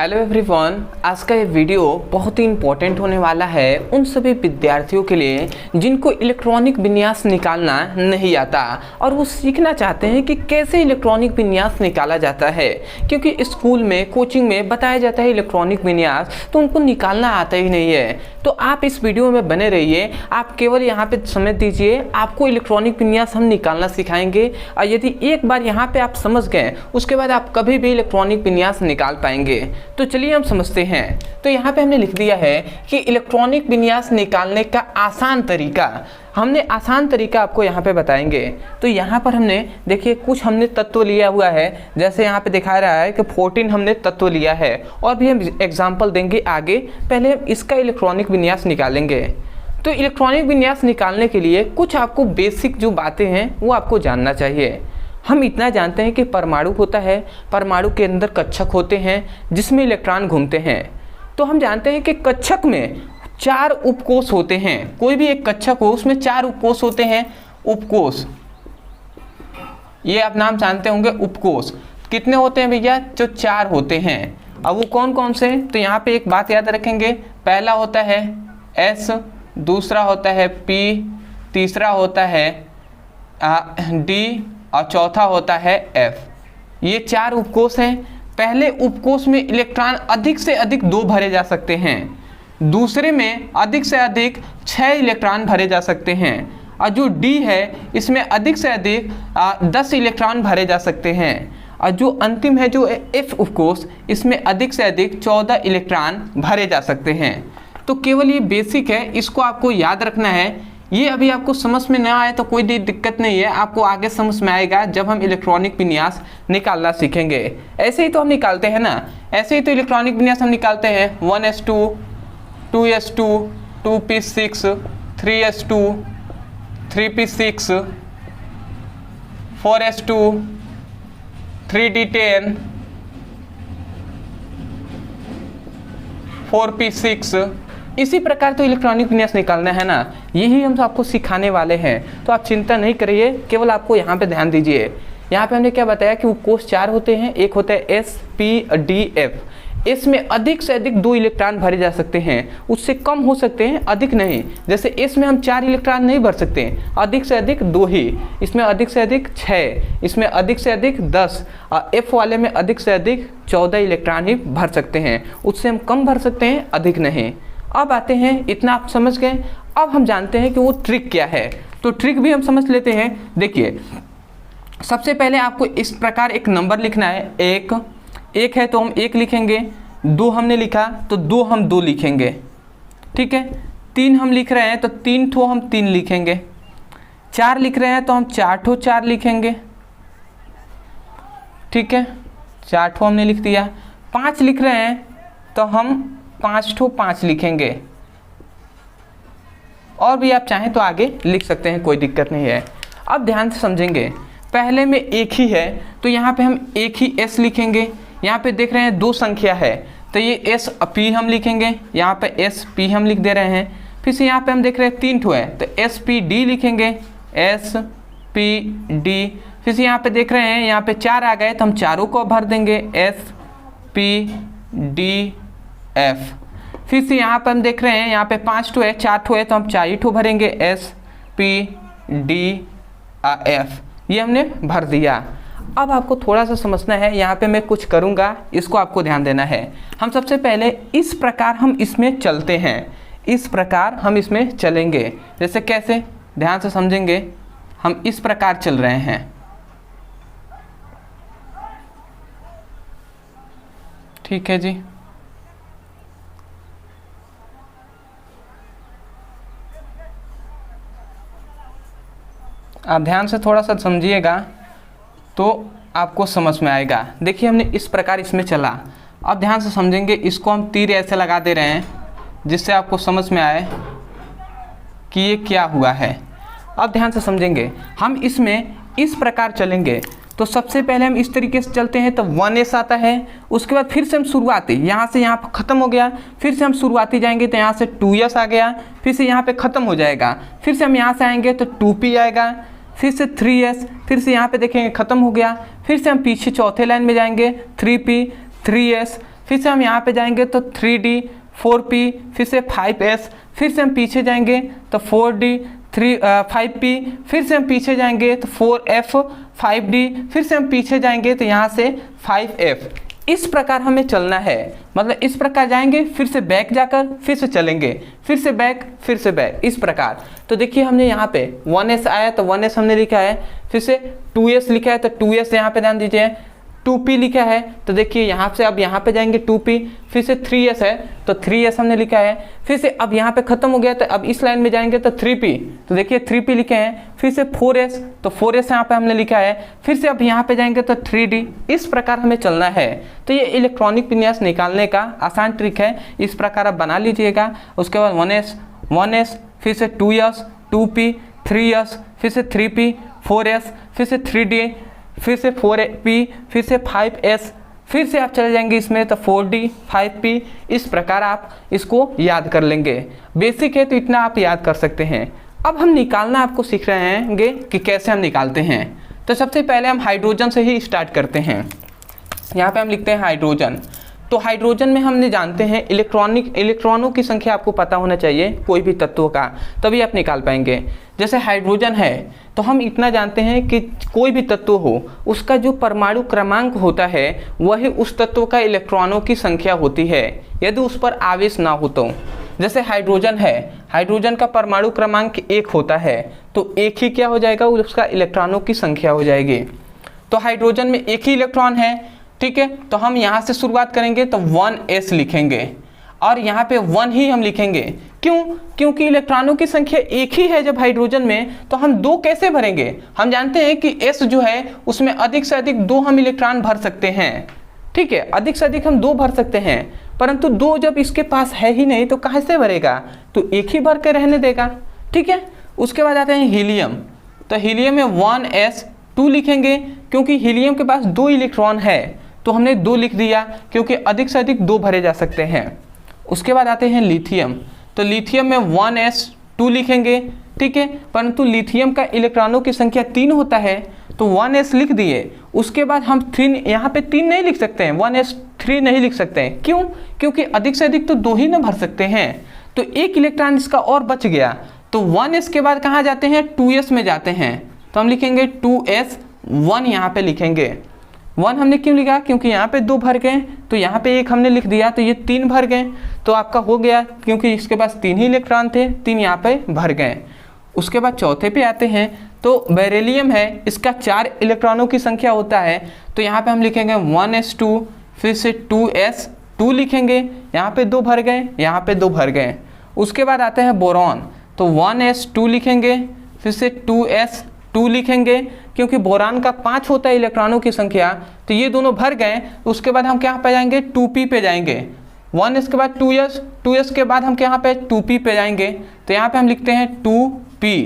Hello everyone, आज का ये वीडियो बहुत ही इम्पोर्टेंट होने वाला है उन सभी विद्यार्थियों के लिए जिनको इलेक्ट्रॉनिक विन्यास निकालना नहीं आता और वो सीखना चाहते हैं कि कैसे इलेक्ट्रॉनिक विन्यास निकाला जाता है। क्योंकि स्कूल में, कोचिंग में बताया जाता है इलेक्ट्रॉनिक विन्यास, तो उनको निकालना आता ही नहीं है। तो आप इस वीडियो में बने रहिए, आप केवल यहाँ पे समझ दीजिए, आपको इलेक्ट्रॉनिक विन्यास हम निकालना सिखाएंगे और यदि एक बार यहाँ पे आप समझ गए, उसके बाद आप कभी भी इलेक्ट्रॉनिक विन्यास निकाल पाएंगे। तो चलिए हम समझते हैं। तो यहाँ पे हमने लिख दिया है कि इलेक्ट्रॉनिक विन्यास निकालने का आसान तरीका, हमने आसान तरीका आपको यहाँ पे बताएंगे। तो यहाँ पर हमने देखिए कुछ हमने तत्व लिया हुआ है, जैसे यहाँ पे दिखा रहा है कि 14 हमने तत्व लिया है और भी हम एग्जाम्पल देंगे आगे। पहले हम इसका इलेक्ट्रॉनिक विन्यास निकालेंगे। तो इलेक्ट्रॉनिक विन्यास निकालने के लिए कुछ आपको बेसिक जो बातें हैं वो आपको जानना चाहिए। हम इतना जानते हैं कि परमाणु होता है, परमाणु के अंदर कक्षक होते हैं जिसमें इलेक्ट्रॉन घूमते हैं। तो हम जानते हैं कि कक्षक में 4 उपकोष होते हैं। कोई भी एक कक्षक हो उसमें 4 उपकोष होते हैं। उपकोष, ये आप नाम जानते होंगे, उपकोष कितने होते हैं भैया? जो 4 होते हैं। अब वो कौन कौन से? तो यहाँ पे एक बात याद रखेंगे, पहला होता है S, दूसरा होता है P, तीसरा होता है D और चौथा होता है F। ये 4 उपकोष हैं। पहले उपकोष में इलेक्ट्रॉन अधिक से अधिक 2 भरे जा सकते हैं, दूसरे में अधिक से अधिक 6 इलेक्ट्रॉन भरे जा सकते हैं और जो D है इसमें अधिक से अधिक 10 इलेक्ट्रॉन भरे जा सकते हैं और जो अंतिम है जो F उपकोष, इसमें अधिक से अधिक 14 इलेक्ट्रॉन भरे जा सकते हैं। तो केवल ये बेसिक है, इसको आपको याद रखना है। ये अभी आपको समझ में ना आए तो कोई दिक्कत नहीं है, आपको आगे समझ में आएगा जब हम इलेक्ट्रॉनिक विन्यास निकालना सीखेंगे। ऐसे ही तो हम निकालते हैं ना, ऐसे ही तो इलेक्ट्रॉनिक विन्यास हम निकालते हैं। 1s2, 2s2, 2p6, 3s2, 3p6, 4s2, 3d10, 4p6। इसी प्रकार तो इलेक्ट्रॉनिक विन्यास निकालना है ना, यही हम आपको सिखाने वाले हैं। तो आप चिंता नहीं करिए, केवल आपको यहाँ पे ध्यान दीजिए। यहाँ पे हमने क्या बताया कि उपकोष 4 होते हैं। एक होता है S, P, D, F। इसमें अधिक से अधिक 2 इलेक्ट्रॉन भरे जा सकते हैं, उससे कम हो सकते हैं, अधिक नहीं। जैसे S में हम 4 इलेक्ट्रॉन नहीं भर सकते, अधिक से अधिक 2 ही। इसमें अधिक से अधिक 6, इसमें अधिक से अधिक 10 और F वाले में अधिक से अधिक 14 इलेक्ट्रॉन ही भर सकते हैं, उससे हम कम भर सकते हैं, अधिक नहीं। अब आते हैं, इतना आप समझ गए। अब हम जानते हैं कि वो ट्रिक क्या है, तो ट्रिक भी हम समझ लेते हैं। देखिए, सबसे पहले आपको इस प्रकार एक नंबर लिखना है। एक है तो हम 1 लिखेंगे, 2 हमने लिखा तो 2 हम 2 लिखेंगे, ठीक है। 3 हम लिख रहे हैं तो 3 ठो हम 3 लिखेंगे। 4 लिख रहे हैं तो हम 4 ठो 4 लिखेंगे, ठीक है, 4 ठो हमने लिख दिया। 5 लिख रहे हैं तो हम 5 ठो 5 लिखेंगे, और भी आप चाहें तो आगे लिख सकते हैं, कोई दिक्कत नहीं है। अब ध्यान से समझेंगे, पहले में 1 ही है तो यहाँ पे हम 1 ही S लिखेंगे। यहाँ पे देख रहे हैं 2 संख्या है तो ये S P हम लिखेंगे, यहाँ पे S P हम लिख दे रहे हैं। फिर से यहाँ पे हम देख रहे हैं 3 ठो है तो S P D लिखेंगे, S P D। फिर से यहाँ पे देख रहे हैं, यहाँ पे 4 आ गए तो हम चारों को भर देंगे, S P D F। फिर से यहाँ पर हम देख रहे हैं, यहाँ पे 5 ठो है, 4 ठो है तो हम 4 ही ठो भरेंगे, S P D F। ये हमने भर दिया। अब आपको थोड़ा सा समझना है, यहाँ पे मैं कुछ करूँगा, इसको आपको ध्यान देना है। हम सबसे पहले इस प्रकार हम इसमें चलते हैं, इस प्रकार हम इसमें चलेंगे। जैसे कैसे, ध्यान से समझेंगे। हम इस प्रकार चल रहे हैं, ठीक है जी। आप ध्यान से थोड़ा सा समझिएगा तो आपको समझ में आएगा। देखिए, हमने इस प्रकार इसमें चला। अब ध्यान से समझेंगे, इसको हम तीर ऐसे लगा दे रहे हैं जिससे आपको समझ में आए कि ये क्या हुआ है। अब ध्यान से समझेंगे, हम इसमें इस प्रकार चलेंगे। तो सबसे पहले हम इस तरीके से चलते हैं तो 1S आता है, उसके बाद फिर से हम शुरुआती, यहाँ से यहाँ पर ख़त्म हो गया, फिर से हम शुरुआती जाएंगे तो यहाँ से 2S आ गया, फिर से यहाँ पे ख़त्म हो जाएगा, फिर से हम यहाँ से आएंगे तो 2P आएगा, फिर से 3S, फिर से यहाँ पे देखेंगे ख़त्म हो गया, फिर से हम पीछे चौथे लाइन में जाएंगे 3P, 3S, फिर से हम यहाँ पे जाएंगे तो 3D 4P, फिर से 5S, फिर से हम पीछे जाएंगे तो 4D 5P, फिर से हम पीछे जाएंगे तो 4F 5D, फिर से हम पीछे जाएंगे तो यहाँ से 5F। इस प्रकार हमें चलना है, मतलब इस प्रकार जाएंगे, फिर से बैक जाकर फिर से चलेंगे, फिर से बैक, फिर से बैक, इस प्रकार। तो देखिए हमने यहाँ पे 1S आया तो 1S हमने लिखा है, फिर से 2S लिखा है तो 2S यहाँ पे ध्यान दीजिए, 2P लिखा है तो देखिए यहाँ से अब यहाँ पे जाएंगे 2P, फिर से 3S है तो 3S हमने लिखा है, फिर से अब यहाँ पे खत्म हो गया तो अब इस लाइन में जाएंगे तो 3P, तो देखिए 3P लिखे हैं, फिर से 4S तो 4S यहाँ पे हमने लिखा है, फिर से अब यहाँ पे जाएंगे तो 3D। इस प्रकार हमें चलना है। तो ये इलेक्ट्रॉनिक विन्यास निकालने का आसान ट्रिक है, इस प्रकार आप बना लीजिएगा। उसके बाद 1S, फिर से 2S, 2P, 3S, फिर से 3P, 4S, फिर से 3D, फिर से 4P, फिर से 5S, फिर से आप चले जाएंगे इसमें तो 4D 5P। इस प्रकार आप इसको याद कर लेंगे। बेसिक है तो इतना आप याद कर सकते हैं। अब हम निकालना आपको सीख रहे हैं कि कैसे हम निकालते हैं। तो सबसे पहले हम हाइड्रोजन से ही स्टार्ट करते हैं। यहाँ पे हम लिखते हैं हाइड्रोजन। तो हाइड्रोजन में हमने जानते हैं इलेक्ट्रॉनों की संख्या आपको पता होना चाहिए कोई भी तत्व का, तभी आप निकाल पाएंगे। जैसे हाइड्रोजन है तो हम इतना जानते हैं कि कोई भी तत्व हो उसका जो परमाणु क्रमांक होता है वही उस तत्व का इलेक्ट्रॉनों की संख्या होती है, यदि उस पर आवेश ना हो तो। जैसे हाइड्रोजन है, हाइड्रोजन का परमाणु क्रमांक 1 होता है तो 1 ही क्या हो जाएगा, उसका इलेक्ट्रॉनों की संख्या हो जाएगी। तो हाइड्रोजन में 1 ही इलेक्ट्रॉन है, ठीक है। तो हम यहाँ से शुरुआत करेंगे तो 1S लिखेंगे और यहाँ पे 1 ही हम लिखेंगे। क्यों? क्योंकि इलेक्ट्रॉनों की संख्या 1 ही है जब हाइड्रोजन में, तो हम 2 कैसे भरेंगे। हम जानते हैं कि S जो है उसमें अधिक से अधिक 2 हम इलेक्ट्रॉन भर सकते हैं, ठीक है, अधिक से अधिक हम 2 भर सकते हैं, परंतु 2 जब इसके पास है ही नहीं तो कहाँ से भरेगा, तो 1 ही भर के रहने देगा, ठीक है। उसके बाद आते हैं हीलियम। तो हीलियम में 1S2 लिखेंगे क्योंकि हीलियम के पास 2 इलेक्ट्रॉन है, तो हमने 2 लिख दिया क्योंकि अधिक से अधिक 2 भरे जा सकते हैं। उसके बाद आते हैं लिथियम। तो लिथियम में 1S2 लिखेंगे, ठीक है, परंतु लिथियम का इलेक्ट्रॉनों की संख्या 3 होता है तो 1S लिख दिए। उसके बाद हम 3 यहाँ पे 3 नहीं लिख सकते हैं, 1S3 नहीं लिख सकते हैं। क्यों? क्योंकि अधिक से अधिक तो 2 ही ना भर सकते हैं, तो 1 इलेक्ट्रॉन इसका और बच गया। तो 1S के बाद कहाँ जाते हैं, 2S में जाते हैं, तो हम लिखेंगे 2S1 यहाँ पे लिखेंगे। 1 हमने क्यों लिखा, क्योंकि यहाँ पे 2 भर गए, तो यहाँ पे 1 हमने लिख दिया तो ये 3 भर गए, तो आपका हो गया क्योंकि इसके पास 3 ही इलेक्ट्रॉन थे, 3 यहाँ पे भर गए। उसके बाद चौथे पे आते हैं तो बेरिलियम है, इसका 4 इलेक्ट्रॉनों की संख्या होता है, तो यहाँ पे हम लिखेंगे 1S2, फिर से 2S2 लिखेंगे, यहाँ पे 2 भर गए, यहाँ पे 2 भर गए। उसके बाद आते हैं बोरॉन। तो 1S2 लिखेंगे, फिर से 2S2 लिखेंगे क्योंकि बोरान का 5 होता है इलेक्ट्रॉनों की संख्या, तो ये दोनों भर गए। उसके बाद हम क्या पे जाएंगे, 2P पे जाएंगे। 1S के बाद 2S के बाद हम यहाँ पे 2P पे जाएंगे, तो यहाँ पे हम लिखते हैं 2P।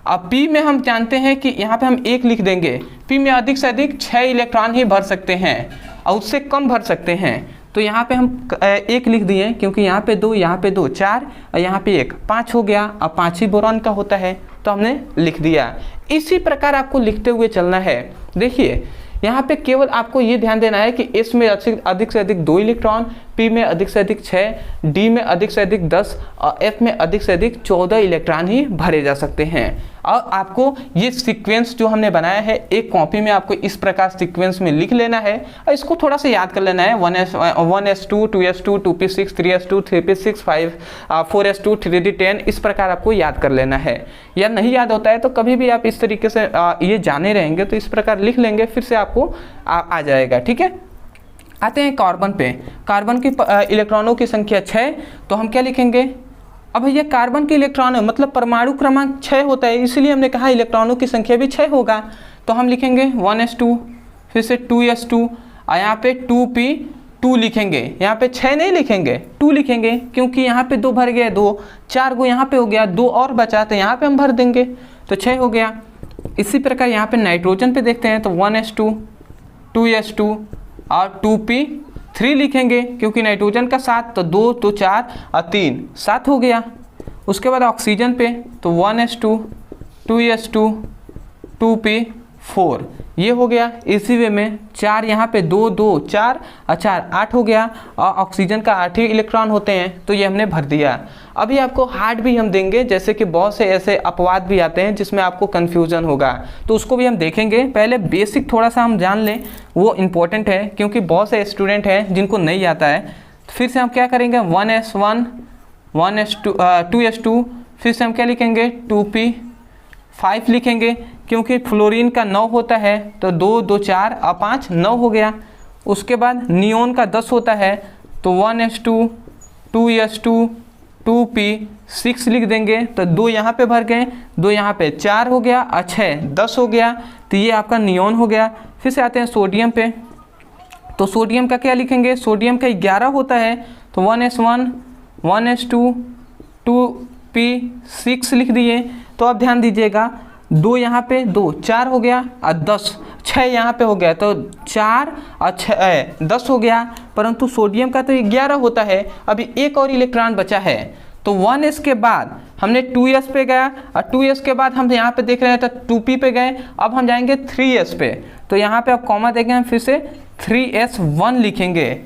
अब P में हम जानते हैं कि यहाँ पे हम 1 लिख देंगे। P में अधिक से अधिक 6 इलेक्ट्रॉन ही भर सकते हैं और उससे कम भर सकते हैं, तो यहाँ पे हम 1 लिख दिए क्योंकि यहाँ पे 2, यहाँ पे 2, 4 और यहाँ पे 1, 5 हो गया। अब 5 ही बोरॉन का होता है तो हमने लिख दिया। इसी प्रकार आपको लिखते हुए चलना है। देखिए यहाँ पे केवल आपको ये ध्यान देना है कि S में अधिक से अधिक 2 इलेक्ट्रॉन, P में अधिक से अधिक 6, D में अधिक से अधिक 10 और F में अधिक से अधिक 14 इलेक्ट्रॉन ही भरे जा सकते हैं। और आपको ये सीक्वेंस जो हमने बनाया है एक कॉपी में आपको इस प्रकार सीक्वेंस में लिख लेना है और इसको थोड़ा सा याद कर लेना है। 1S2, 2S2, 2P6, 3S2, 3P6, 4S2, 3D10, इस प्रकार आपको याद कर लेना है। या नहीं याद होता है तो कभी भी आप इस तरीके से ये जाने रहेंगे तो इस प्रकार लिख लेंगे, फिर से आपको आ जाएगा, ठीक है। आते हैं कार्बन पे। कार्बन की इलेक्ट्रॉनों की संख्या 6, तो हम क्या लिखेंगे, अब भैया कार्बन के इलेक्ट्रॉन मतलब परमाणु क्रमांक 6 होता है, इसलिए हमने कहा इलेक्ट्रॉनों की संख्या भी 6 होगा, तो हम लिखेंगे 1S2, फिर से 2S2 और यहाँ पे 2P2 लिखेंगे। यहाँ पे 6 नहीं लिखेंगे, 2 लिखेंगे क्योंकि यहाँ पे 2 भर गया, 2 4 गो यहाँ पे हो गया, 2 और बचा तो यहाँ पे हम भर देंगे, तो 6 हो गया। इसी प्रकार यहाँ पे नाइट्रोजन पे देखते हैं तो 1S2, 2S2 और 2P3 लिखेंगे क्योंकि नाइट्रोजन का 7, तो 2 तो 4 और 3, 7 हो गया। उसके बाद ऑक्सीजन पे तो 1S2, 2S2, 2P4, ये हो गया इसी वे में 4 यहाँ पे 2 2 4 और 4 8 हो गया, और ऑक्सीजन का 8 ही इलेक्ट्रॉन होते हैं, तो ये हमने भर दिया। अभी आपको हार्ड भी हम देंगे, जैसे कि बहुत से ऐसे अपवाद भी आते हैं जिसमें आपको कन्फ्यूज़न होगा, तो उसको भी हम देखेंगे। पहले बेसिक थोड़ा सा हम जान लें, वो इम्पोर्टेंट है, क्योंकि बहुत से स्टूडेंट हैं जिनको नहीं आता है। फिर से हम क्या करेंगे 1s1 1s2 2s2, फिर से हम क्या लिखेंगे 2p5 लिखेंगे, क्योंकि फ्लोरीन का 9 होता है, तो 2 2 4 और 5 9 हो गया। उसके बाद नियोन का 10 होता है, तो 1s2 2s2 2p6 लिख देंगे, तो 2 यहाँ पे भर गए, 2 यहाँ पे 4 हो गया, और 6 10 हो गया, तो ये आपका नियोन हो गया। फिर से आते हैं सोडियम पे, तो सोडियम का क्या लिखेंगे, सोडियम का 11 होता है, तो 1s1 1s2 2p6 लिख दिए। तो अब ध्यान दीजिएगा, 2 यहाँ पे 2 4 हो गया, और 10 6 यहाँ पे हो गया, तो 4 और 6 10 हो गया, परंतु सोडियम का तो 11 होता है। अभी एक और इलेक्ट्रॉन बचा है, तो 1s के बाद हमने 2s पे गया, और 2s के बाद हम यहाँ पे देख रहे हैं तो 2p पे गए। अब हम जाएंगे 3s पे, तो यहाँ पे आप कॉमा देंगे, हम फिर से 3s1 लिखेंगे।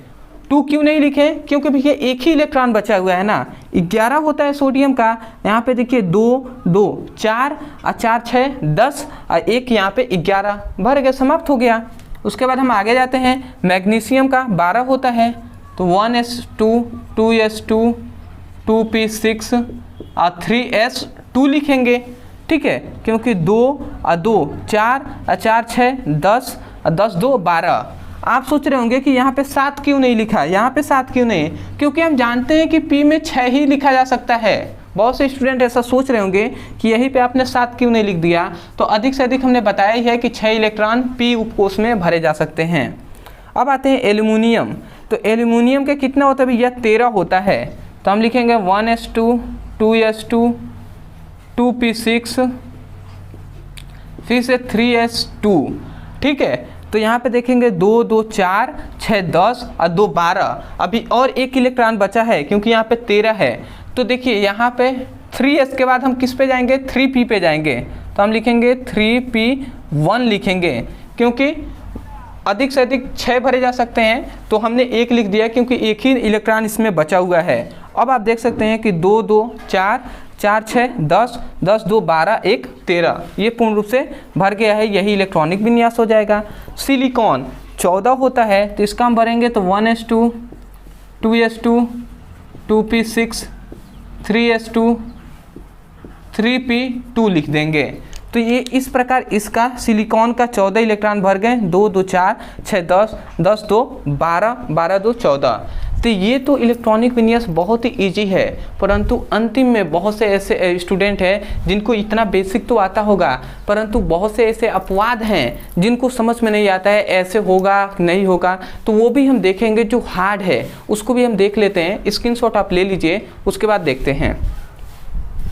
2 क्यों नहीं लिखे, क्योंकि भैया एक ही इलेक्ट्रॉन बचा हुआ है ना, 11 होता है सोडियम का। यहाँ पे देखिए 2 2 4 और 4 6 10 और 1 यहाँ पे 11 भर गया, समाप्त हो गया। उसके बाद हम आगे जाते हैं, मैग्नीशियम का 12 होता है, तो 1s2 2s2 2p6 और 3s2 लिखेंगे, ठीक है, क्योंकि 2 और 2 4 और 4 6 10 और 10 2 12। आप सोच रहे होंगे कि यहाँ पे 7 क्यों नहीं लिखा, यहाँ पे 7 क्यों नहीं, क्योंकि हम जानते हैं कि P में 6 ही लिखा जा सकता है। बहुत से स्टूडेंट ऐसा सोच रहे होंगे कि यहीं पे आपने 7 क्यों नहीं लिख दिया, तो अधिक से अधिक हमने बताया ही है कि 6 इलेक्ट्रॉन P उपकोष में भरे जा सकते हैं। अब आते हैं एल्यूमिनियम, तो एल्यूमिनियम का कितना होता है भैया 13 होता है, तो हम लिखेंगे 1s2 2s2 2p6 फिर से 3s2, ठीक है। तो यहाँ पे देखेंगे 2 2 4 6 10 और 2 12, अभी और एक इलेक्ट्रॉन बचा है, क्योंकि यहाँ पे 13 है। तो देखिए यहाँ पे 3s के बाद हम किस पे जाएंगे 3p पे जाएंगे, तो हम लिखेंगे 3p1 लिखेंगे, क्योंकि अधिक से अधिक 6 भरे जा सकते हैं, तो हमने 1 लिख दिया क्योंकि एक ही इलेक्ट्रॉन इसमें बचा हुआ है। अब आप देख सकते हैं कि 2 2 4 4 6 10 10 2 12 1 13, ये पूर्ण रूप से भर गया है, यही इलेक्ट्रॉनिक विन्यास हो जाएगा। सिलिकॉन 14 होता है, तो इसका हम भरेंगे तो 1s2 2s2 2p6 3s2 3p2 लिख देंगे। तो ये इस प्रकार इसका सिलिकॉन का 14 इलेक्ट्रॉन भर गए, 2 2 4 6 10 10 2 12 12 2 14। तो ये तो इलेक्ट्रॉनिक विन्यास बहुत ही इजी है, परंतु अंतिम में बहुत से ऐसे स्टूडेंट हैं जिनको इतना बेसिक तो आता होगा, परंतु बहुत से ऐसे अपवाद हैं जिनको समझ में नहीं आता है ऐसे होगा नहीं होगा, तो वो भी हम देखेंगे। जो हार्ड है उसको भी हम देख लेते हैं, स्क्रीनशॉट आप ले लीजिए, उसके बाद देखते हैं।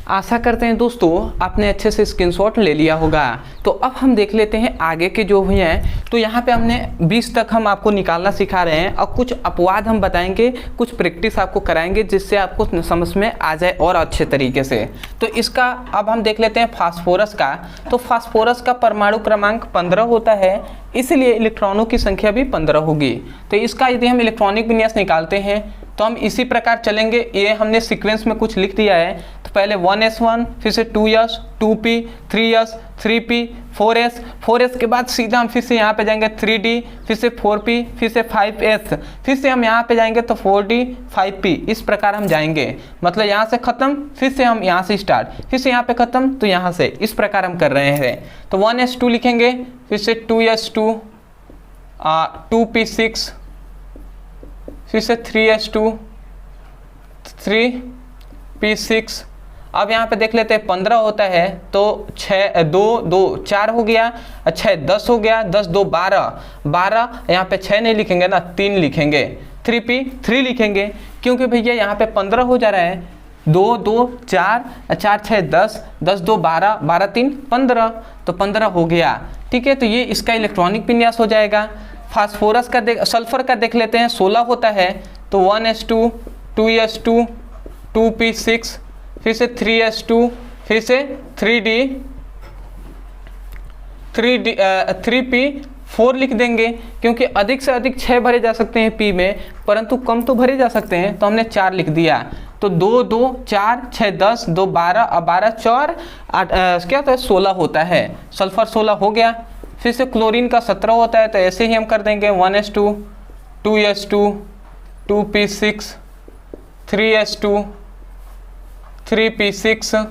आशा करते हैं दोस्तों आपने अच्छे से स्क्रीनशॉट ले लिया होगा। तो अब हम देख लेते हैं आगे के जो हुए हैं। तो यहाँ पे हमने 20 तक हम आपको निकालना सिखा रहे हैं, और कुछ अपवाद हम बताएंगे, कुछ प्रैक्टिस आपको कराएंगे जिससे आपको समझ में आ जाए और अच्छे तरीके से। तो इसका अब हम देख लेते हैं फास्फोरस का। तो फास्फोरस का परमाणु क्रमांक 15 होता है, इसलिए इलेक्ट्रॉनों की संख्या भी 15 होगी। तो इसका यदि हम इलेक्ट्रॉनिक विन्यास निकालते हैं तो हम इसी प्रकार चलेंगे। ये हमने सीक्वेंस में कुछ लिख दिया है, तो पहले 1s1 फिर से 2s 2p 3s 3p 4s के बाद सीधा हम फिर से यहाँ पे जाएंगे 3d फिर से 4p फिर से 5s फिर से हम यहाँ पे जाएंगे तो 4d 5p, इस प्रकार हम जाएंगे। मतलब यहाँ से ख़त्म फिर से हम यहाँ से स्टार्ट, फिर से यहाँ पे ख़त्म तो यहाँ से, इस प्रकार हम कर रहे हैं। तो 1s2 लिखेंगे, फिर से 2s2 2p6 फिर से 3s2 3p6। अब यहाँ पे देख लेते हैं 15 होता है, तो 6 2 2 4 हो गया, 6 10 हो गया, 10 2 12 12, यहाँ पे 6 नहीं लिखेंगे ना 3 लिखेंगे, 3p3 लिखेंगे, क्योंकि भैया यहाँ पे 15 हो जा रहा है। 2 2 4 4 6 10 10 2 12 12 3 15, तो 15 हो गया, ठीक है। तो ये इसका इलेक्ट्रॉनिक विन्यास हो जाएगा। फास्फोरस का सल्फर का देख लेते हैं, 16 होता है, तो 1s2 2s2 2p6 फिर से 3s2 फिर से 3p4 लिख देंगे, क्योंकि अधिक से अधिक 6 भरे जा सकते हैं p में, परंतु कम तो भरे जा सकते हैं, तो हमने 4 लिख दिया। तो 2 2 4 6 10 2 12 और 12 4 8 क्या होता है 16 होता है, सल्फर 16 हो गया। फिर से क्लोरीन का 17 होता है, तो ऐसे ही हम कर देंगे 1s2 2s2 2p6 3s2 3p6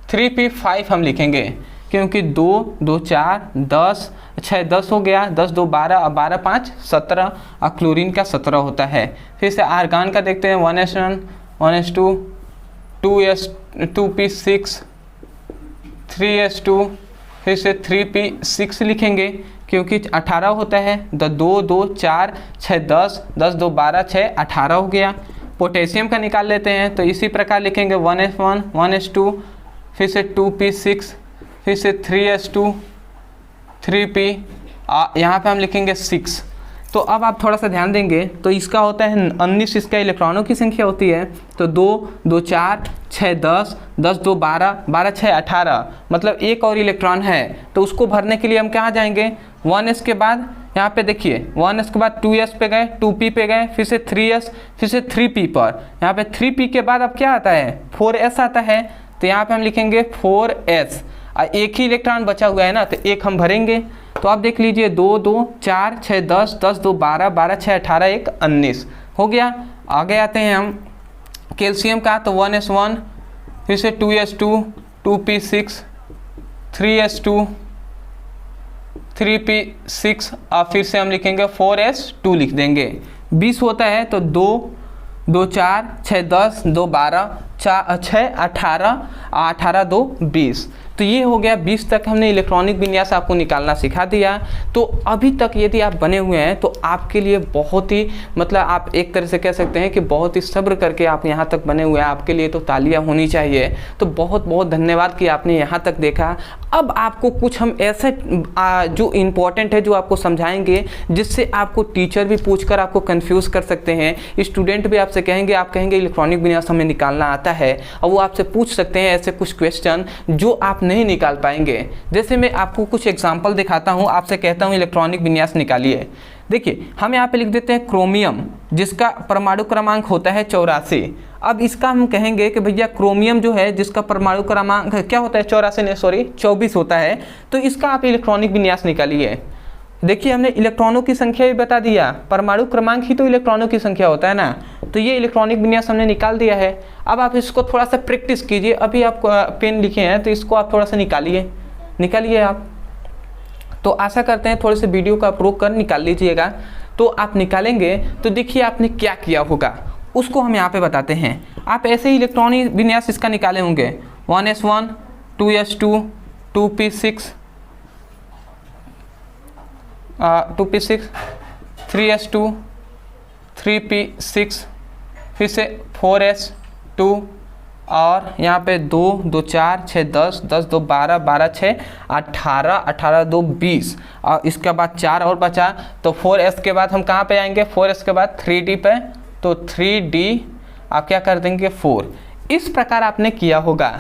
3p5 हम लिखेंगे, क्योंकि 2 2 4 10 6 10 हो गया, 10 2 12 और 12 5 17 और क्लोरीन का 17 होता है। फिर से आर्गान का देखते हैं 1s1 1s2 2p6 3s2 फिर से 3p6 लिखेंगे, क्योंकि 18 होता है। 2 2 4 6 10 10 2 12 6 18 हो गया। पोटेशियम का निकाल लेते हैं, तो इसी प्रकार लिखेंगे 1s1 1s2 फिर से 2p6 फिर से 3s2 3p यहाँ पे हम लिखेंगे 6। तो अब आप थोड़ा सा ध्यान देंगे, तो इसका होता है 19, इसका इलेक्ट्रॉनों की संख्या होती है। तो 2 2 4 6 10 10 2 12 12 6 18, मतलब एक और इलेक्ट्रॉन है, तो उसको भरने के लिए हम कहाँ जाएंगे 1s के बाद यहाँ पे देखिए 1s के बाद 2s पे गए, 2p पे गए, फिर से 3s फिर से 3p पर, यहाँ पे 3p के बाद अब क्या आता है 4s आता है, तो यहाँ पे हम लिखेंगे 4s। एक ही इलेक्ट्रॉन बचा हुआ है ना, तो एक हम भरेंगे। तो आप देख लीजिए 2 2 4 6 10 10 2 12 12 6 18 1 19 हो गया। आगे आते हैं हम कैल्शियम का, तो 1s1 फिर से 2s2 2p6 3s2 3p6 और फिर से हम लिखेंगे 4s2 लिख देंगे। 20 होता है, तो 2 2 4 6 10 2 12 6 18 18 2 20। तो ये हो गया 20 तक हमने इलेक्ट्रॉनिक विन्यास आपको निकालना सिखा दिया। तो अभी तक यदि आप बने हुए हैं तो आपके लिए बहुत ही मतलब आप एक तरह से कह सकते हैं कि बहुत ही सब्र करके आप यहाँ तक बने हुए हैं, आपके लिए तो तालियां होनी चाहिए। तो बहुत बहुत धन्यवाद कि आपने यहाँ तक देखा। अब आपको कुछ हम ऐसे जो इम्पोर्टेंट है जो आपको समझाएंगे, जिससे आपको टीचर भी पूछकर आपको कंफ्यूज कर सकते हैं, स्टूडेंट भी आपसे कहेंगे, आप कहेंगे इलेक्ट्रॉनिक विन्यास हमें निकालना आता है, और वो आपसे पूछ सकते हैं ऐसे कुछ क्वेश्चन जो आप नहीं निकाल पाएंगे। जैसे मैं आपको कुछ एग्जाम्पल दिखाता हूँ, आपसे कहता हूँ इलेक्ट्रॉनिक विन्यास निकालिए। देखिए हम यहाँ पे लिख देते हैं क्रोमियम, जिसका परमाणु क्रमांक होता है 84। अब इसका हम कहेंगे कि भैया क्रोमियम जो है जिसका परमाणु क्रमांक क्या होता है 24 होता है, तो इसका आप इलेक्ट्रॉनिक विन्यास निकालिए। देखिए हमने इलेक्ट्रॉनों की संख्या भी बता दिया, परमाणु क्रमांक ही तो इलेक्ट्रॉनों की संख्या होता है ना, तो ये इलेक्ट्रॉनिक विन्यास हमने निकाल दिया है। अब आप इसको थोड़ा सा प्रैक्टिस कीजिए। अभी आप पेन लिखे हैं तो इसको आप थोड़ा सा निकालिए आप। तो आशा करते हैं थोड़े से वीडियो का अप्रूव कर निकाल लीजिएगा। तो आप निकालेंगे तो देखिए आपने क्या किया होगा, उसको हम यहाँ पे बताते हैं। आप ऐसे ही इलेक्ट्रॉनिक विन्यास इसका निकाले होंगे 1s1 2s2 2p6 2p6 3s2 3p6 फिर से 4s2 और यहाँ पे 2 2 4 6 10 10 2 12 12 6 18 18 2 20 और इसके बाद 4 और बचा, तो 4s के बाद हम कहाँ पे आएंगे 4s के बाद 3d पे, तो 3d आप क्या कर देंगे 4। इस प्रकार आपने किया होगा,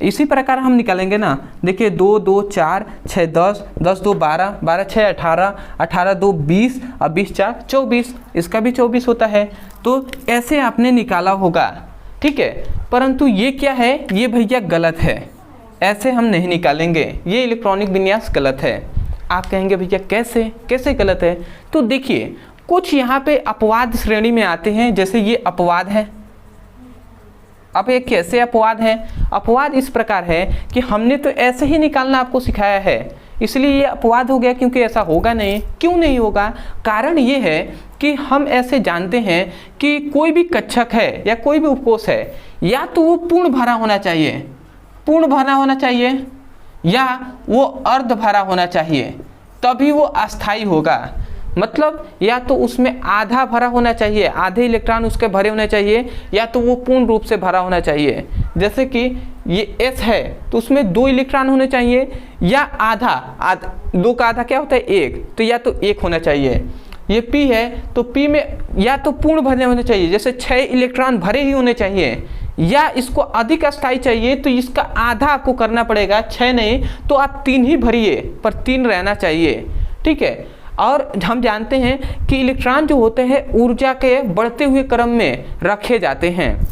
इसी प्रकार हम निकालेंगे ना। देखिए 2 2 4 6 10 10 2 12 12 6 18 18 2 20 और 20 4 24, इसका भी 24 होता है। तो ऐसे आपने निकाला होगा, ठीक है। परंतु ये क्या है, ये भैया गलत है, ऐसे हम नहीं निकालेंगे, ये इलेक्ट्रॉनिक विन्यास गलत है। आप कहेंगे भैया कैसे गलत है, तो देखिए कुछ यहाँ पे अपवाद श्रेणी में आते हैं, जैसे ये अपवाद है। अब ये कैसे अपवाद है, अपवाद इस प्रकार है कि हमने तो ऐसे ही निकालना आपको सिखाया है, इसलिए ये अपवाद हो गया, क्योंकि ऐसा होगा नहीं। क्यों नहीं होगा, कारण ये है कि हम ऐसे जानते हैं कि कोई भी कक्षक है या कोई भी उपकोष है, या तो वो पूर्ण भरा होना चाहिए या वो अर्ध भरा होना चाहिए, तभी वो अस्थायी होगा। मतलब या तो उसमें आधा भरा होना चाहिए, आधे इलेक्ट्रॉन उसके भरे होने चाहिए, या तो वो पूर्ण रूप से भरा होना चाहिए। जैसे कि ये S है तो उसमें 2 इलेक्ट्रॉन होने चाहिए, या आधा 2 का आधा क्या होता है 1, तो या तो 1 होना चाहिए। ये P है तो P में या तो पूर्ण भरे होने चाहिए, जैसे 6 इलेक्ट्रॉन भरे ही होने चाहिए, या इसको अधिक अस्थाई चाहिए तो इसका आधा आपको करना पड़ेगा, 6 नहीं तो आप 3 ही भरिए, पर 3 रहना चाहिए, ठीक है। और हम जानते हैं कि इलेक्ट्रॉन जो होते हैं ऊर्जा के बढ़ते हुए क्रम में रखे जाते हैं,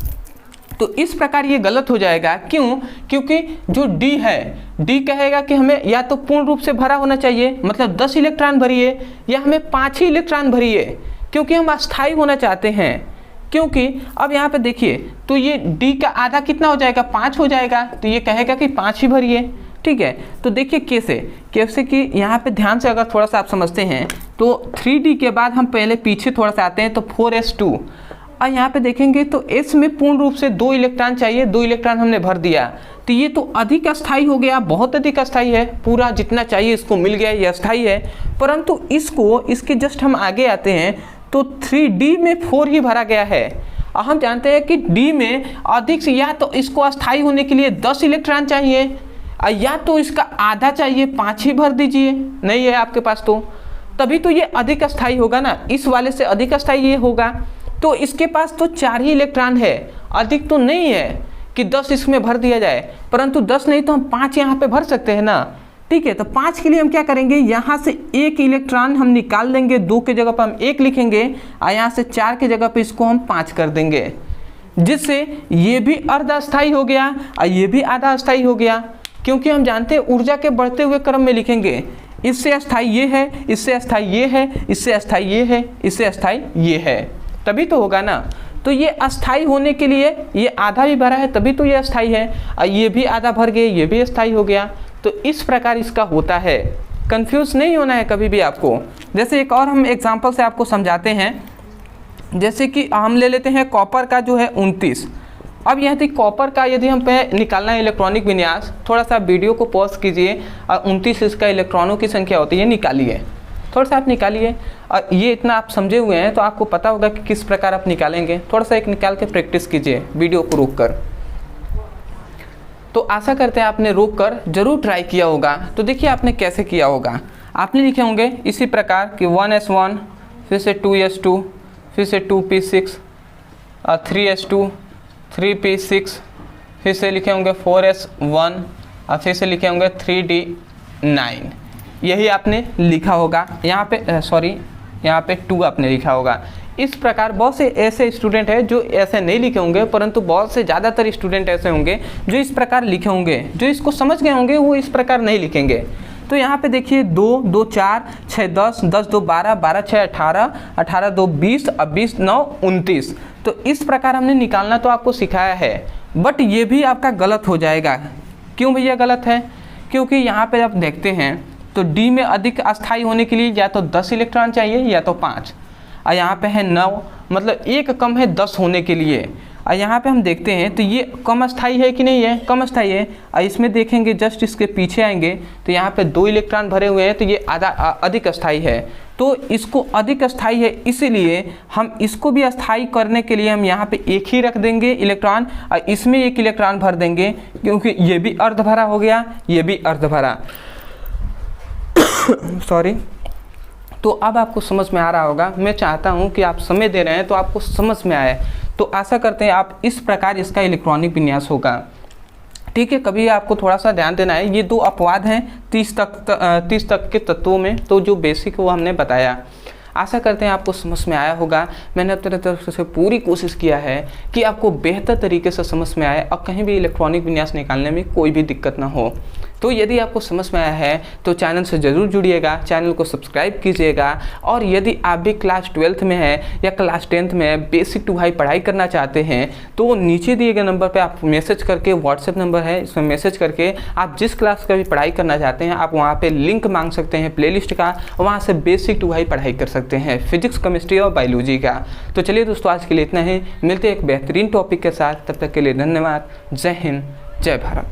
तो इस प्रकार ये गलत हो जाएगा। क्यों? क्योंकि जो डी है, डी कहेगा कि हमें या तो पूर्ण रूप से भरा होना चाहिए, मतलब 10 इलेक्ट्रॉन भरिए, या हमें 5 ही इलेक्ट्रॉन भरिए, क्योंकि हम अस्थाई होना चाहते हैं। क्योंकि अब यहाँ पे देखिए तो ये डी का आधा कितना हो जाएगा, 5 हो जाएगा, तो ये कहेगा कि 5 ही भरिए, ठीक है। तो देखिए कैसे कि यहाँ पे ध्यान से अगर थोड़ा सा आप समझते हैं तो 3D के बाद हम पहले पीछे थोड़ा सा आते हैं तो 4s2, और यहाँ पे देखेंगे तो S में पूर्ण रूप से 2 इलेक्ट्रॉन चाहिए, 2 इलेक्ट्रॉन हमने भर दिया, तो ये तो अधिक अस्थाई हो गया, बहुत अधिक अस्थाई है, पूरा जितना चाहिए इसको मिल गया, ये अस्थाई है। परंतु इसके जस्ट हम आगे आते हैं तो 3D में 4 ही भरा गया है, और हम जानते हैं कि D में अधिक से या तो इसको अस्थाई होने के लिए 10 इलेक्ट्रॉन चाहिए, या तो इसका आधा चाहिए, 5 ही भर दीजिए, नहीं है आपके पास तो तभी तो ये अधिक अस्थाई होगा ना, इस वाले से अधिक अस्थाई ये होगा। तो इसके पास तो 4 ही इलेक्ट्रॉन है, अधिक तो नहीं है कि 10 इसमें भर दिया जाए, परंतु 10 नहीं तो हम 5 यहाँ पे भर सकते हैं ना, ठीक है। तो 5 के लिए हम क्या करेंगे, यहाँ से 1 इलेक्ट्रॉन हम निकाल देंगे, 2 की जगह पर हम 1 लिखेंगे, और यहाँ से 4 की जगह पे इसको हम 5 कर देंगे, जिससे ये भी अर्ध अस्थाई हो गया और ये भी आधा अस्थाई हो गया। क्योंकि हम जानते हैं ऊर्जा के बढ़ते हुए क्रम में लिखेंगे, इससे अस्थाई ये है, इससे अस्थाई ये है, इससे अस्थाई ये है, इससे अस्थाई ये है, तभी तो होगा ना। तो ये अस्थाई होने के लिए ये आधा भी भरा है, तभी तो ये अस्थाई है, और ये भी आधा भर गए, ये भी अस्थाई हो गया। तो इस प्रकार इसका होता है, कंफ्यूज नहीं होना है कभी भी आपको। जैसे एक और हम एग्जाम्पल से आपको समझाते हैं, जैसे कि हम ले लेते हैं कॉपर का जो है 29। अब यहाँ थी कॉपर का, यदि हम पे निकालना है इलेक्ट्रॉनिक विन्यास, थोड़ा सा वीडियो को पॉज कीजिए और 29 इसका इलेक्ट्रॉनों की संख्या होती है, निकालिए, थोड़ा सा आप निकालिए। और ये इतना आप समझे हुए हैं तो आपको पता होगा कि किस प्रकार आप निकालेंगे, थोड़ा सा एक निकाल के प्रैक्टिस कीजिए वीडियो को रोक कर। तो आशा करते हैं आपने रोक कर जरूर ट्राई किया होगा। तो देखिए आपने कैसे किया होगा, आपने लिखे होंगे इसी प्रकार कि 1s1, फिर से 2s2, फिर से 2p6, 3s2, 3p6, फिर से लिखे होंगे 4s1, और फिर से लिखे होंगे 3d9। यही आपने लिखा होगा, यहाँ पे यहाँ पे 2 आपने लिखा होगा। इस प्रकार बहुत से ऐसे स्टूडेंट हैं जो ऐसे नहीं लिखे होंगे, परंतु बहुत से ज़्यादातर स्टूडेंट ऐसे होंगे जो इस प्रकार लिखे होंगे, जो इसको समझ गए होंगे वो इस प्रकार नहीं लिखेंगे। तो यहाँ पे देखिए 2 2 4 6 10 10 2 12 12 6 18 18 2 20 और 20 9 29। तो इस प्रकार हमने निकालना तो आपको सिखाया है, बट ये भी आपका गलत हो जाएगा। क्यों भैया गलत है? क्योंकि यहाँ पे आप देखते हैं तो डी में अधिक अस्थाई होने के लिए या तो 10 इलेक्ट्रॉन चाहिए या तो 5, और यहाँ पे है 9, मतलब एक कम है 10 होने के लिए। और यहाँ पे हम देखते हैं तो ये कम अस्थाई है कि नहीं है, कम अस्थाई है। और इसमें देखेंगे जस्ट इसके पीछे आएंगे तो यहाँ पे 2 इलेक्ट्रॉन भरे हुए हैं, तो ये आधा अधिक अस्थाई है। तो इसको अधिक अस्थाई है, इसीलिए हम इसको भी अस्थाई करने के लिए हम यहाँ पे 1 ही रख देंगे इलेक्ट्रॉन, और इसमें 1 इलेक्ट्रॉन भर देंगे, क्योंकि ये भी अर्ध भरा हो गया, ये भी अर्ध भरा सॉरी। तो अब आपको समझ में आ रहा होगा, मैं चाहता हूँ कि आप समय दे रहे हैं तो आपको समझ में आए। तो आशा करते हैं आप इस प्रकार इसका इलेक्ट्रॉनिक विन्यास होगा, ठीक है। कभी आपको थोड़ा सा ध्यान देना है, ये 2 अपवाद हैं 30 तक के तत्वों में, तो जो बेसिक वो हमने बताया। आशा करते हैं आपको समझ में आया होगा। मैंने अपनी तरफ से पूरी कोशिश किया है कि आपको बेहतर तरीके से समझ में आए और कहीं भी इलेक्ट्रॉनिक विन्यास निकालने में कोई भी दिक्कत ना हो। तो यदि आपको समझ में आया है तो चैनल से ज़रूर जुड़िएगा, चैनल को सब्सक्राइब कीजिएगा। और यदि आप भी क्लास 12th में हैं या क्लास 10th में बेसिक टू हाई पढ़ाई करना चाहते हैं तो नीचे दिए गए नंबर पर आप मैसेज करके, व्हाट्सएप नंबर है इसमें मैसेज करके आप जिस क्लास का भी पढ़ाई करना चाहते हैं आप वहाँ पर लिंक मांग सकते हैं प्लेलिस्ट का, वहाँ से बेसिक टू हाई पढ़ाई कर सकते हैं, फिजिक्स, केमिस्ट्री और बायोलॉजी का। तो चलिए दोस्तों आज के लिए इतना ही, मिलते हैं एक बेहतरीन टॉपिक के साथ, तब तक के लिए धन्यवाद। जय हिंद, जय भारत।